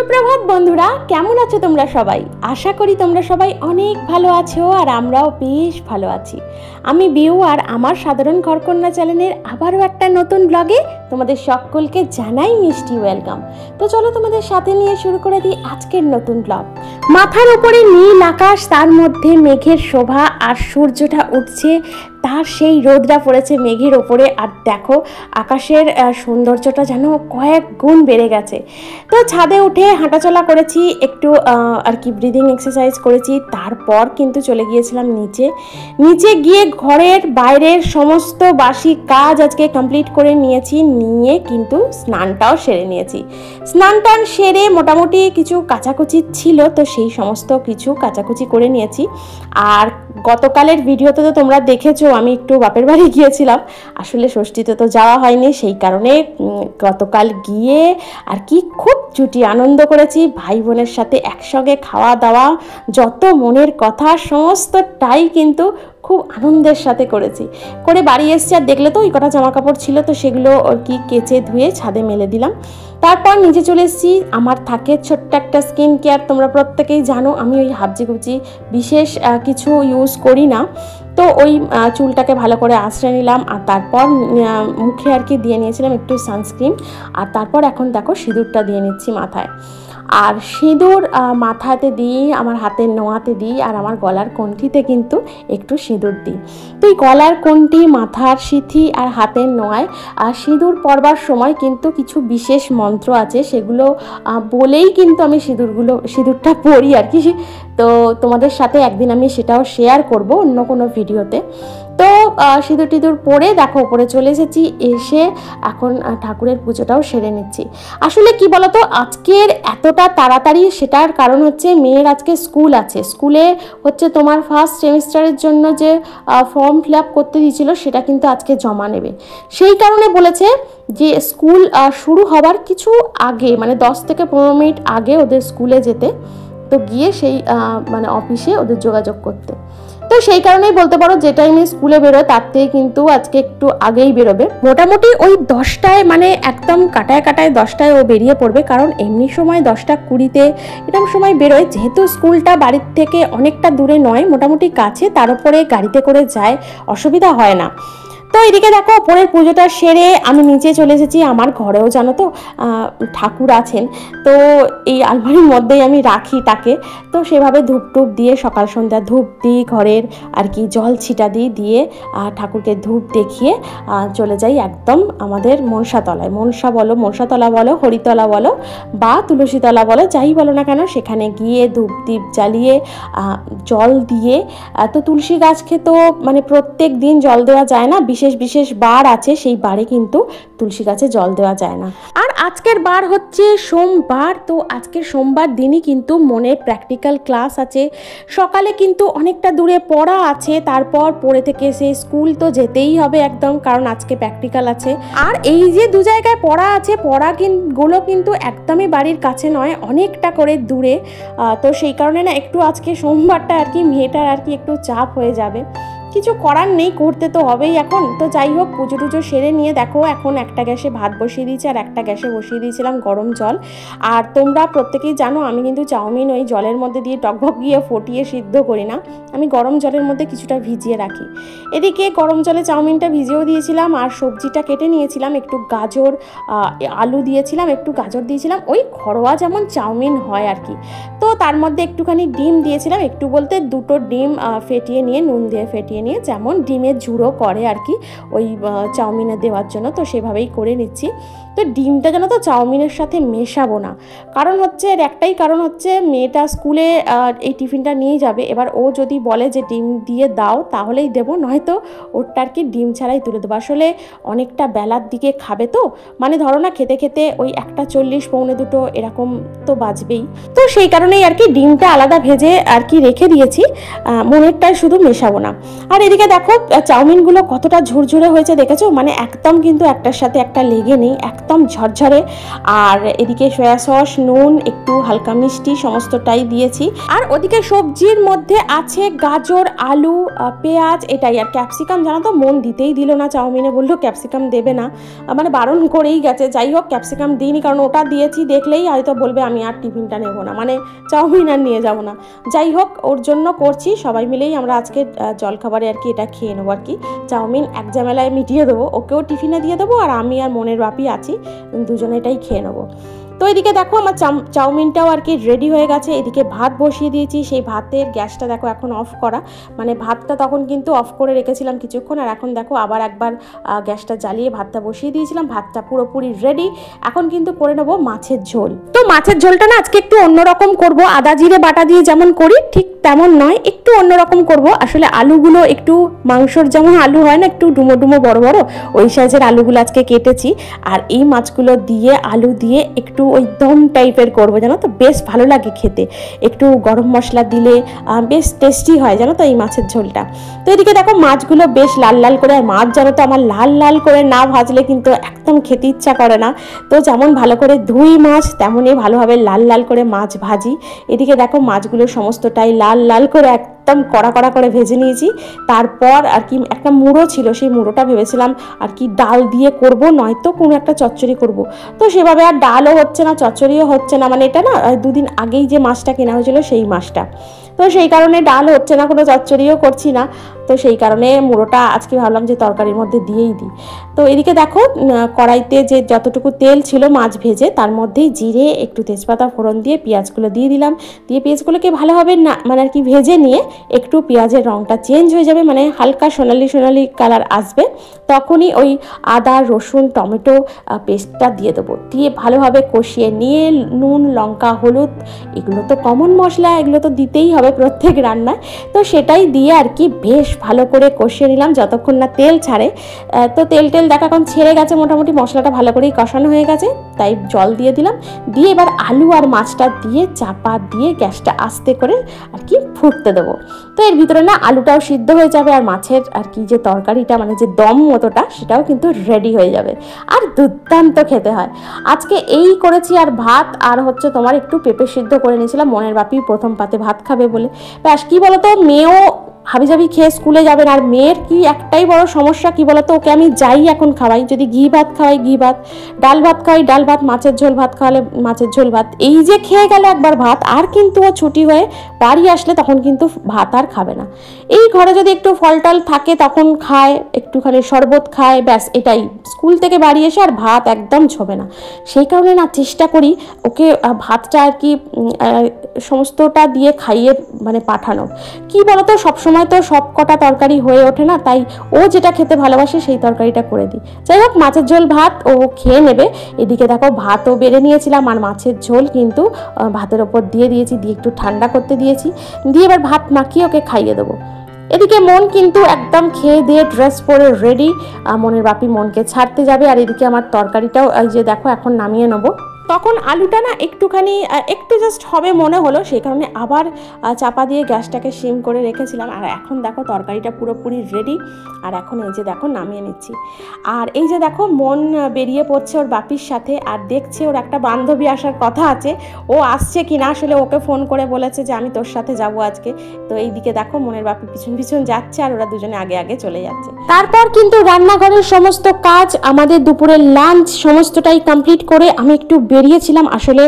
সুপ্রভাত বন্ধুরা, কেমন আছো তোমরা সবাই? আশা করি তোমরা সবাই অনেক ভালো আছো আর আমরাও বেশ ভালো আছি। আমি বিউ আর আমার সাধারণ ঘরকন্যা চ্যানেলের আবারও একটা নতুন ব্লগে তোমাদের সকলকে জানাই মিষ্টি ওয়েলকাম। তো চলো তোমাদের সাথে নিয়ে শুরু করে দিই আজকের নতুন ব্লগ। মাথার উপরে নীল আকাশ, তার মধ্যে মেঘের শোভা আর সূর্যটা উঠছে, তার সেই রোদটা পড়েছে মেঘের ওপরে। আর দেখো আকাশের সৌন্দর্যটা যেন কয়েক গুণ বেড়ে গেছে। তো ছাদে উঠে হাঁটাচলা করেছি, একটু আর কি ব্রিদিং এক্সারসাইজ করেছি, তারপর কিন্তু চলে গিয়েছিলাম নিচে গিয়ে ঘরের বাইরের সমস্ত বাসি কাজ আজকে কমপ্লিট করে নিয়েছি, নিয়ে কিন্তু স্নানটাও সেরে নিয়েছি। স্নান টান সেরে মোটামুটি কিছু কাচাকুচি ছিল, তো সেই সমস্ত কিছু কাচাকুচি করে নিয়েছি। আর গতকালের ভিডিওতে তো তোমরা দেখেছো আমি একটু বাপের বাড়ি গিয়েছিলাম, আসলে ষষ্ঠীতে তো যাওয়া হয়নি, সেই কারণে গতকাল গিয়ে আর কি খুব জুটি আনন্দ করেছি। ভাই বোনের সাথে একসঙ্গে খাওয়া দাওয়া, যত মনের কথা সমস্তটাই কিন্তু খুব আনন্দের সাথে করে বাড়ি এসেছি। আর দেখলে তো ওই কটা জামা কাপড় ছিল, তো সেগুলো আর কি কেচে ধুয়ে ছাদে মেলে দিলাম। তারপর নিচে চলে এসেছি। আমার থাকে ছোট্ট একটা স্কিন কেয়ার, তোমরা প্রত্যেকেই জানো আমি ওই হাবজিগুবজি বিশেষ কিছু ইউজ করি না। তো ওই চুলটাকে ভালো করে আঁচড়ে নিলাম, আর তারপর মুখে আর কি দিয়ে নিয়েছিলাম একটু সানস্ক্রিন। আর তারপর এখন দেখো সিঁদুরটা দিয়ে নিচ্ছি মাথায়। আর সিঁদুর মাথাতে দিই, আমার হাতের নোয়াতে দিই, আর আমার গলার কণ্ঠিতে কিন্তু একটু সিঁদুর দিই। তো এই গলার কণ্ঠি, মাথার সিথি আর হাতের নোয়ায় সিঁদুর পরবার সময় কিন্তু কিছু বিশেষ মন্ত্র আছে, সেগুলো বলেই কিন্তু আমি সিঁদুরটা পরি আর কি। তো তোমাদের সাথে একদিন আমি সেটাও শেয়ার করব অন্য কোনো ভিডিওতে। তো সিঁদুর টিঁদুর পরে দেখো উপরে চলে এসেছি, এসে এখন ঠাকুরের পুজোটাও সেরে নিচ্ছি। আসলে কি বলতো, আজকের এতটা তাড়াতাড়ি সেটার কারণ হচ্ছে মেয়ের আজকে স্কুল আছে। স্কুলে হচ্ছে তোমার ফার্স্ট সেমিস্টারের জন্য যে ফর্ম ফিল আপ করতে দিয়েছিল সেটা কিন্তু আজকে জমা নেবে। সেই কারণে বলেছে যে স্কুল শুরু হবার কিছু আগে, মানে 10 থেকে 15 মিনিট আগে ওদের স্কুলে যেতে, তো গিয়ে সেই মানে অফিসে ওদের যোগাযোগ করতে। তো সেই কারণেই বলতে পারো যে টাইমে স্কুলে বেরোয় তার থেকে কিন্তু আজকে একটু আগেই বেরোবে। মোটামুটি ওই 10টায়, মানে একদম কাটায় 10টায় ও বেরিয়ে পড়বে, কারণ এমনি সময় 10টা 20-তে এরকম সময় বেরোয়। যেহেতু স্কুলটা বাড়ির থেকে অনেকটা দূরে নয়, মোটামুটি কাছে, তার উপরে গাড়িতে করে যায়, অসুবিধা হয় না। তো এদিকে দেখো ওপরের পুজোটা সেরে আমি নিচে চলে এসেছি। আমার ঘরেও জানো তো ঠাকুর আছেন, তো এই আলমারির মধ্যেই আমি রাখি তাকে। তো সেভাবে ধূপ টুপ দিয়ে সকাল সন্ধ্যা ধূপ দিই, ঘরের আর কি জল ছিটা দিয়ে ঠাকুরকে ধূপ দেখিয়ে চলে যাই একদম আমাদের মনসাতলায়। মনসাতলা বলো, হরিতলা বলো বা তুলসীতলা বলো, যাই বলো না কেন, সেখানে গিয়ে ধূপ দীপ জ্বালিয়ে জল দিয়ে, তো তুলসী গাছকে তো মানে প্রত্যেক দিন জল দেওয়া যায় না, বিশেষ বার আছে, সেই বারে কিন্তু তুলসী গাছে জল দেওয়া যায় না। আর আজকের বার হচ্ছে সোমবার, তো আজকের সোমবার দিনই কিন্তু মনের প্র্যাকটিক্যাল ক্লাস আছে। সকালে কিন্তু অনেকটা দূরে পড়া আছে, তারপর পড়ে থেকে এসে স্কুল তো যেতেই হবে একদম, কারণ আজকে প্র্যাকটিক্যাল আছে। আর এই যে দু জায়গায় পড়া আছে, পড়াগুলো কিন্তু একদমই বাড়ির কাছে নয়, অনেকটা করে দূরে। তো সেই কারণে না একটু আজকে সোমবারটা আর কি মেয়েটার আর কি একটু চাপ হয়ে যাবে, কিছু করার নেই, করতে তো হবেই এখন। তো যাই হোক, পুজো টুজো সেরে নিয়ে দেখো এখন একটা গ্যাসে ভাত বসিয়ে দিয়েছি, আর একটা গ্যাসে বসিয়ে দিয়েছিলাম গরম জল। আর তোমরা প্রত্যেকেই জানো আমি কিন্তু চাউমিন ওই জলের মধ্যে দিয়ে টকবক গিয়ে ফুটিয়ে সিদ্ধ করি না, আমি গরম জলের মধ্যে কিছুটা ভিজিয়ে রাখি। এদিকে গরম জলে চাউমিনটা ভিজিয়েও দিয়েছিলাম, আর সবজিটা কেটে নিয়েছিলাম, একটু গাজর আলু দিয়েছিলাম, একটু গাজর দিয়েছিলাম, ওই ঘরোয়া যেমন চাউমিন হয় আর কি। তো তার মধ্যে একটুখানি ডিম দিয়েছিলাম, একটু বলতে 2টো ডিম ফেটিয়ে নিয়ে, নুন দিয়ে ফেটিয়ে নিয়ে, যেমন ডিমের ঝুড়ো করে আর কি ওই চাউমিনে দেওয়ার জন্য, তো সেভাবেই করে নিচ্ছি। তো ডিমটা যেন তো চাউমিনের সাথে মেশাবো না, কারণ হচ্ছে এর একটাই কারণ হচ্ছে মেয়েটা স্কুলে এই টিফিনটা নিয়ে যাবে। এবার ও যদি বলে যে ডিম দিয়ে দাও তাহলেই দেবো, নয়তো ওরটা আর কি ডিম ছাড়াই তুলে দেবো। আসলে অনেকটা বেলার দিকে খাবে, তো মানে ধরো না খেতে খেতে ওই 1:40 পৌনে 2 এরকম তো বাজবেই। তো সেই কারণেই আর কি ডিমটা আলাদা ভেজে আর কি রেখে দিয়েছি, মনেরটায় শুধু মেশাবো না। আর এদিকে দেখো চাউমিনগুলো কতটা ঝুরঝুরে হয়েছে দেখেছো, মানে একদম কিন্তু একটার সাথে একটা লেগে নেই, একদম একদম ঝরঝরে। আর এদিকে সয়া সস, নুন, একটু হালকা মিষ্টি সমস্তটাই দিয়েছি। আর ওদিকে সবজির মধ্যে আছে গাজর, আলু, পেঁয়াজ, এটাই। আর ক্যাপসিকাম জানো তো মন দিতেই দিল না, চাউমিনে বললো ক্যাপসিকাম দেবে না, মানে বারণ করেই গেছে। যাই হোক ক্যাপসিকাম দিইনি, কারণ ওটা দিয়েছি দেখলেই হয়তো বলবে আমি আর টিফিনটা নেবো না, মানে চাউমিন আর নিয়ে যাবো না। যাই হোক ওর জন্য করছি, সবাই মিলেই আমরা আজকে জলখাবারে আর কি এটা খেয়ে নেবো আর কি। চাউমিন এক ঝামেলায় মিটিয়ে দেবো, ওকেও টিফিনে দিয়ে দেবো, আর আমি আর মনের বাপি আছি, দুজনে এটাই খেয়ে নেবো। তো এদিকে দেখো আমার চাউমিনটাও আর কি রেডি হয়ে গেছে। এদিকে ভাত বসিয়ে দিয়েছি, সেই ভাতের গ্যাসটা দেখো এখন অফ করা, মানে ভাতটা তখন কিন্তু অফ করে রেখেছিলাম কিছুক্ষণ, আর এখন দেখো আবার একবার গ্যাসটা জ্বালিয়ে ভাতটা বসিয়ে দিয়েছিলাম। ভাতটা পুরোপুরি রেডি। এখন কিন্তু করে নেবো মাছের ঝোল। তো মাছের ঝোলটা না আজকে একটু অন্যরকম করব, আদা জিরে বাটা দিয়ে যেমন করি ঠিক তেমন নয়, একটু অন্যরকম করব। আসলে আলুগুলো একটু মাংসর যেমন আলু হয় না একটু ডুমো ডুমো বড় বড়, ওই সাইজের আলুগুলো আজকে কেটেছি। আর এই মাছগুলো দিয়ে আলু দিয়ে একটু ওই দম টাইপের করবো, জানো তো বেশ ভালো লাগে খেতে। একটু গরম মশলা দিলে বেশ টেস্টি হয় জানো তো এই মাছের ঝোলটা। তো এদিকে দেখো মাছগুলো বেশ লাল লাল করে, আর মাছ জানো তো আমার লাল লাল করে না ভাজলে কিন্তু একদম খেতে ইচ্ছা করে না। তো যেমন ভালো করে ধুই মাছ, তেমনই ভালোভাবে লাল লাল করে মাছ ভাজি। এদিকে দেখো মাছগুলো সমস্তটাই লাল লাল করে একদম কড়া কড়া করে ভেজে নিয়েছি। তারপর আর কি একটা মুড়ো ছিল, সেই মুড়োটা ভেবেছিলাম আর কি ডাল দিয়ে করব, নয়তো কোনো একটা চচ্চড়ি করব। তো সেভাবে আর ডালও হচ্ছে না, চচ্চড়িও হচ্ছে না, মানে এটা না দুদিন আগেই যে মাছটা কেনা হয়েছিল সেই মাছটা, তো সেই কারণে ডাল হচ্ছে না, কোনো চচ্চড়িও করছি না। তো সেই কারণে মুড়োটা আজকে ভাবলাম যে তরকারির মধ্যে দিয়েই দিই। তো এদিকে দেখো কড়াইতে যে যতটুকু তেল ছিল মাছ ভেজে, তার মধ্যেই জিরে, একটু তেজপাতা ফোড়ন দিয়ে পেঁয়াজগুলো দিয়ে দিলাম। দিয়ে পেঁয়াজগুলোকে ভালোভাবে না মানে আর কি ভেজে নিয়ে একটু পেঁয়াজের রঙটা চেঞ্জ হয়ে যাবে, মানে হালকা সোনালি সোনালি কালার আসবে, তখনই ওই আদা রসুন টমেটো পেস্টটা দিয়ে দেবো। দিয়ে ভালোভাবে কষিয়ে নিয়ে নুন লঙ্কা হলুদ এগুলো তো কমন মশলা, এগুলো তো দিতেই হবে প্রত্যেক রান্নায়, তো সেটাই দিয়ে আর কি বেশ ভালো করে কষিয়ে নিলাম যতক্ষণ না তেল ছাড়ে। তো তেল দেখা এখন ছেড়ে গেছে, মোটামুটি মশলাটা ভালো করেই কষানো হয়ে গেছে, তাই জল দিয়ে দিলাম। দিয়ে এবার আলু আর মাছটা দিয়ে চাপা দিয়ে গ্যাসটা আস্তে করে আর কি ফুটতে দেবো। তো এর ভিতরে না আলুটাও সিদ্ধ হয়ে যাবে, আর মাছের আর কি যে তরকারিটা মানে যে দম মতোটা সেটাও কিন্তু রেডি হয়ে যাবে, আর দুর্দান্ত খেতে হয়। আজকে এই করেছি, আর ভাত আর হচ্ছে তোমার একটু পেঁপে সিদ্ধ করে নিয়েছিলাম, মনের বাপি প্রথম পাতে ভাত খাবে বলে। ব্যাস কি বলতো, মেয়েও হাবিজাবি খেয়ে স্কুলে যাবেন, আর মেয়ের কি একটাই বড় সমস্যা কি বলতো, ওকে আমি যাই এখন খাওয়াই, যদি ঘি ভাত খাওয়াই ঘি ভাত, ডাল ভাত খাওয়াই ডাল ভাত, মাছের ঝোল ভাত খাওয়ালে মাছের ঝোল ভাত, এই যে খেয়ে গেল একবার ভাত, আর কিন্তু ও ছুটি হয়ে বাড়ি আসলে তখন কিন্তু ভাত আর খাবে না। এই ঘরে যদি একটু ফল টল থাকে তখন খায়, একটুখানি শরবত খায়, ব্যাস এটাই। স্কুল থেকে বাড়ি এসে আর ভাত একদম ছোবে না। সেই কারণে না চেষ্টা করি ওকে ভাতটা আর কি সমস্তটা দিয়ে খাইয়ে মানে পাঠানো। কি বলতো সবসময় তো সব কটা তরকারি হয়ে ওঠে না, তাই ও যেটা খেতে ভালোবাসে সেই তরকারিটা করে দিই। যাই হোক মাছের ঝোল ভাত ও খেয়ে নেবে। এদিকে দেখো ভাতও বেড়ে নিয়েছিলাম, আর মাছের ঝোল কিন্তু ভাতের ওপর দিয়ে দিয়েছি, দিয়ে একটু ঠান্ডা করতে দিয়েছি, দিয়ে এবার ভাত মাখিয়ে ওকে খাইয়ে দেবো। এদিকে মন কিন্তু একদম খেয়ে দিয়ে ড্রেস পরে রেডি, মনের বাপি মনকে ছাড়তে যাবে। আর এদিকে আমার তরকারিটাও এই যে দেখো এখন নামিয়ে নেবো। তখন আলুটা না একটুখানি একটু জাস্ট হবে মনে হলো, সেই কারণে আবার চাপা দিয়ে গ্যাসটাকে সিম করে রেখেছিলাম। আর এখন দেখো তরকারিটা পুরোপুরি রেডি, আর এখন এই যে দেখো নামিয়ে নিচ্ছি। আর এই যে দেখো মন বেরিয়ে পড়ছে ওর বাপির সাথে, আর দেখছে ওর একটা বান্ধবী আসার কথা আছে, ও আসছে কি না, আসলে ওকে ফোন করে বলেছে যে আমি তোর সাথে যাব আজকে। তো এইদিকে দেখো মনের বাপি পিছন পিছন যাচ্ছে, আর ওরা দুজনে আগে আগে চলে যাচ্ছে। তারপর কিন্তু রান্নাঘরের সমস্ত কাজ, আমাদের দুপুরের লাঞ্চ সমস্তটাই কমপ্লিট করে আমি একটু বেরিয়েছিলাম, আসলে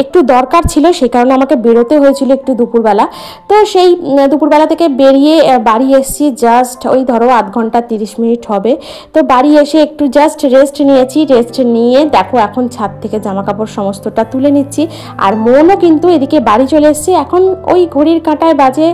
একটু দরকার ছিল, সেই কারণে আমাকে বেরোতে হয়েছিল একটু দুপুরবেলা। তো সেই দুপুরবেলা থেকে বেরিয়ে বাড়ি এসেছি জাস্ট ওই ধরো আধ ঘন্টা 30 মিনিট হবে। তো বাড়ি এসে একটু জাস্ট রেস্ট নিয়েছি, রেস্ট নিয়ে দেখো এখন ছাদ থেকে জামা কাপড় সমস্তটা তুলে নিচ্ছি। আর মনও কিন্তু এদিকে বাড়ি চলে এসেছে, এখন ওই ঘড়ির কাঁটায় বাজে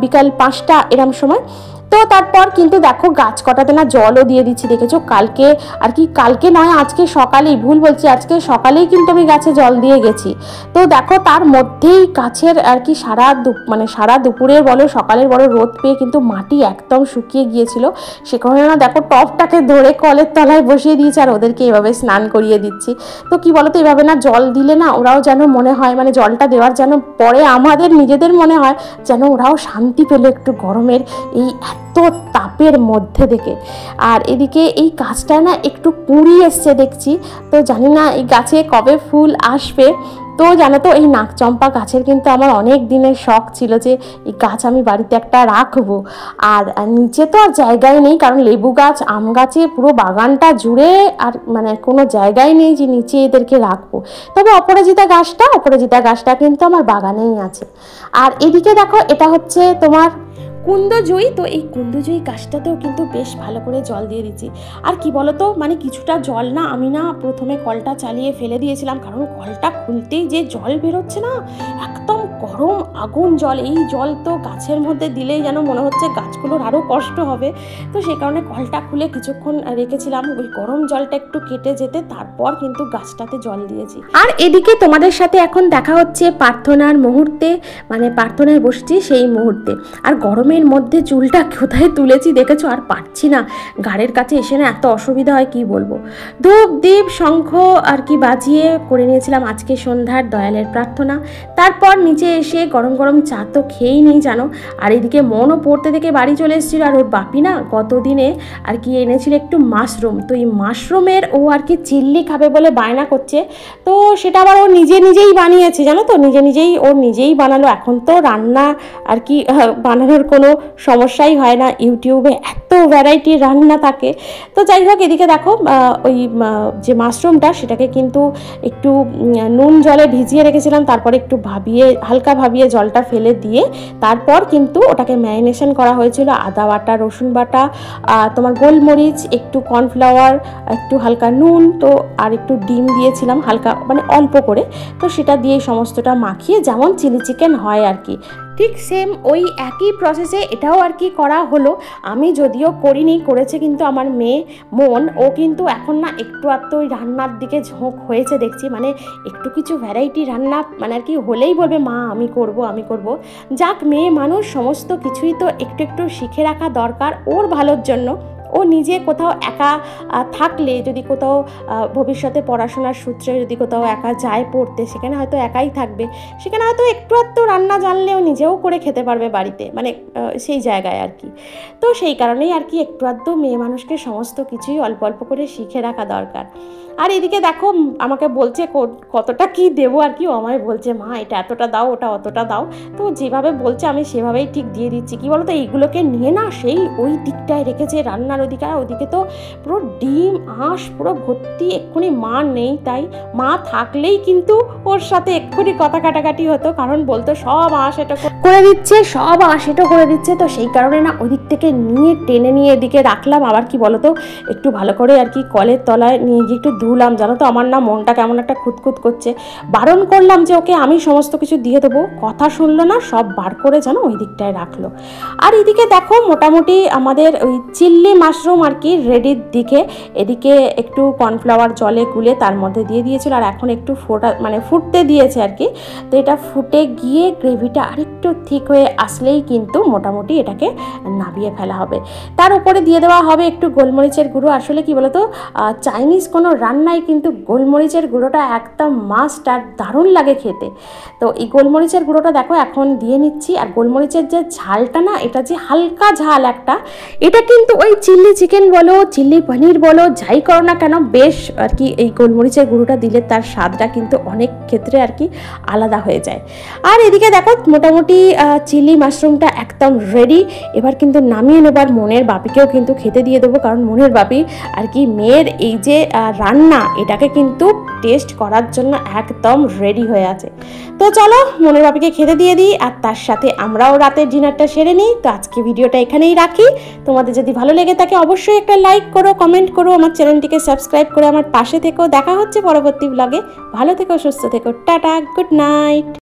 বিকাল 5টা এরম সময়। তো তারপর কিন্তু দেখো গাছ কটাতে না জলও দিয়ে দিচ্ছি, দেখেছো কালকে আর কি, কালকে নয় আজকে সকালেই, ভুল বলছি, আজকে সকালেই কিন্তু আমি গাছে জল দিয়ে গেছি। তো দেখো তার মধ্যেই গাছের আর কি সারা দুপুরের বলো সকালের বড় রোদ পেয়ে কিন্তু মাটি একদম শুকিয়ে গিয়েছিল। সে কারণে না দেখো টবটাকে ধরে কলের তলায় বসিয়ে দিয়েছি, আর ওদেরকে এভাবে স্নান করিয়ে দিচ্ছি। তো কি বলতো এভাবে না জল দিলে না ওরাও যেন মনে হয়, মানে জলটা দেওয়ার যেন পরে আমাদের নিজেদের মনে হয় যেন ওরাও শান্তি পেলো একটু গরমের এই এত তাপের মধ্যে থেকে। আর এদিকে এই গাছটা না একটু কুঁড়ি এসছে দেখছি, তো জানি না এই গাছে কবে ফুল আসবে। তো জানো তো এই নাকচম্পা গাছের কিন্তু আমার অনেক দিনের শখ ছিল যে এই গাছ আমি বাড়িতে একটা রাখবো। আর নিচে তো আর জায়গায় নেই, কারণ লেবু গাছ আম গাছে পুরো বাগানটা জুড়ে আর মানে কোনো জায়গায় নেই যে নিচে এদেরকে রাখবো। তবে অপরাজিতা গাছটা কিন্তু আমার বাগানেই আছে। আর এদিকে দেখো এটা হচ্ছে তোমার কুন্দজয়ী, তো এই কুন্দজয়ী গাছটাতেও কিন্তু বেশ ভালো করে জল দিয়ে দিচ্ছি। আর কি বলতো, মানে কিছুটা জল না আমি না প্রথমে কলটা চালিয়ে ফেলে দিয়েছিলাম, কারণ কলটা খুলতেই যে জল বেরোচ্ছে না, একদম গরম আগুন জল। এই জল তো গাছের মধ্যে দিলেই যেন মনে হচ্ছে গাছগুলোর আরও কষ্ট হবে। তো সেই কারণে কলটা খুলে কিছুক্ষণ রেখেছিলাম ওই গরম জলটা একটু কেটে যেতে, তারপর কিন্তু গাছটাতে জল দিয়েছি। আর এদিকে তোমাদের সাথে এখন দেখা হচ্ছে প্রার্থনার মুহূর্তে, মানে প্রার্থনায় বসছি সেই মুহূর্তে। আর গরমের মধ্যে চুলটা কোথায় তুলেছি দেখেছো, আর পারছি না, ঘাড়ের কাছে এসে না এত অসুবিধা হয় কি বলবো। ধূপ দীপ শঙ্খ আর কি বাজিয়ে করে নিয়েছিলাম আজকে সন্ধ্যার দয়ালের প্রার্থনা। তারপর নিচে এসে গরম গরম চা তো খেয়েই নিই জানো। আর এদিকে মনও পড়তে থেকে বাড়ি চলে এসেছিলো, আর ওর বাপি না গতদিনে আর কি এনেছিল একটু মাশরুম, তো এই মাশরুমের ও আর কি চিল্লি খাবে বলে বায়না করছে। তো সেটা আবার ও নিজেই বানিয়েছে জানো তো, নিজেই বানালো। এখন তো রান্না আর কি বানানোর কোনো সমস্যাই হয় না, ইউটিউবে এত ভ্যারাইটির রান্না থাকে। তো যাই হোক, এদিকে দেখো ওই যে মাশরুমটা সেটাকে কিন্তু একটু নুন জলে ভিজিয়ে রেখেছিলাম, তারপরে একটু হালকা ভাবিয়ে জলটা ফেলে দিয়ে তারপর কিন্তু ওটাকে ম্যারিনেশন করা হয়েছিল। আদা বাটা, রসুন বাটা, তোমার গোলমরিচ, একটু কর্নফ্লাওয়ার, একটু হালকা নুন, তো আর একটু ডিম দিয়েছিলাম হালকা, মানে অল্প করে। তো সেটা দিয়ে সমস্তটা মাখিয়ে যেমন চিলি চিকেন হয় আর কি, ঠিক সেম ওই একই প্রসেসে এটাও আর কি করা হলো। আমি যদিও করিনি, করেছে কিন্তু আমার মেয়ে মন। ও কিন্তু এখন না একটু আধটু ওই রান্নার দিকে ঝোঁক হয়েছে দেখছি, মানে একটু কিছু ভ্যারাইটি রান্না মানে আর কি হলেই বলবে মা আমি করব। যাক, মেয়ে মানুষ, সমস্ত কিছুই তো একটু শিখে রাখা দরকার ওর ভালোর জন্য। ও নিজে কোথাও একা থাকলে, যদি কোথাও ভবিষ্যতে পড়াশোনার সূত্রে যদি কোথাও একা যায় পড়তে, সেখানে হয়তো একাই থাকবে, সেখানে হয়তো একটু আধটু রান্না জানলেও নিজেও করে খেতে পারবে বাড়িতে, মানে সেই জায়গায় আর কি। তো সেই কারণেই আর কি একটু আধটু মেয়ে মানুষকে সমস্ত কিছুই অল্প অল্প করে শিখে রাখা দরকার। আর এদিকে দেখো আমাকে বলছে কতটা কি দেবো আর কি, ও আমায় বলছে মা এটা এতটা দাও, ওটা অতটা দাও। তো যেভাবে বলছে আমি সেভাবেই ঠিক দিয়ে দিচ্ছি। কি বলো তো, এইগুলোকে নিয়ে না সেই ওই দিকটায় রেখেছে রান্নার ওদিকে তো পুরো ডিম আঁশ পুরো ভর্তি। এক্ষুনি মা নেই, তাই মা থাকলেই কিন্তু ওর সাথে এক্ষুনি কথা কাটাকাটি হতো, কারণ বলতো সব আঁশ এটা করে দিচ্ছে। তো সেই কারণে না ওই দিক থেকে টেনে নিয়ে এদিকে রাখলাম। আবার কি বলতো, একটু ভালো করে আর কি কলের তলায় নিয়ে গিয়ে একটু ধুলাম জানো তো। আমার না মনটা কেমন একটা খুঁতখুত করছে, বারণ করলাম যে ওকে আমি সমস্ত কিছু দিয়ে দেবো, কথা শুনলো না, সব বার করে যেন ওই দিকটায় রাখলো। আর এদিকে দেখো মোটামুটি আমাদের ওই চিল্লি মাশরুম আর কি রেডির দিকে। এদিকে একটু কর্নফ্লাওয়ার জলে গুলে তার মধ্যে দিয়ে দিয়েছিল, আর এখন একটু ফুটতে দিয়েছে আর কি। তো এটা ফুটে গিয়ে গ্রেভিটা আরেকটু ঠিক হয়ে আসলেই কিন্তু মোটামুটি এটাকে নামিয়ে ফেলা হবে। তার উপরে দিয়ে দেওয়া হবে একটু গোলমরিচের গুঁড়ো। আসলে কি বলতো, চাইনিজ কোনো রান্নায় কিন্তু গোলমরিচের গুঁড়োটা একদম মাস্ট, আর দারুণ লাগে খেতে। তো এই গোলমরিচের গুঁড়োটা দেখো এখন দিয়ে নিচ্ছি। আর গোলমরিচের যে ঝালটা না, এটা যে হালকা ঝাল একটা, এটা কিন্তু ওই চিল্লি চিকেন বলো, চিল্লি পনির বলো, যাই করো না কেন বেশ আর কি এই গোলমরিচের গুঁড়োটা দিলে তার স্বাদটা কিন্তু অনেক ক্ষেত্রে আর কি আলাদা হয়ে যায়। আর এদিকে দেখো মোটামুটি চিলি মাশরুমটা একদম রেডি। এবার কিন্তু নামিয়ে নেবার মনের বাপিকেও কিন্তু খেতে দিয়ে দেবো, কারণ মনের বাপি আর কি মেয়ের এই যে রান্না এটাকে কিন্তু টেস্ট করার জন্য একদম রেডি হয়ে আছে। তো চলো মনের বাপিকে খেতে দিয়ে দিই, আর তার সাথে আমরাও রাতের ডিনারটা সেরে নিই। তো আজকে ভিডিওটা এখানেই রাখি। তোমাদের যদি ভালো লেগে থাকে অবশ্যই একটা লাইক করো, কমেন্ট করো, আমার চ্যানেলটিকে সাবস্ক্রাইব করে আমার পাশে থেকো। দেখা হচ্ছে পরবর্তী ব্লগে। ভালো থেকো, সুস্থ থেকো, টাটা, গুড নাইট।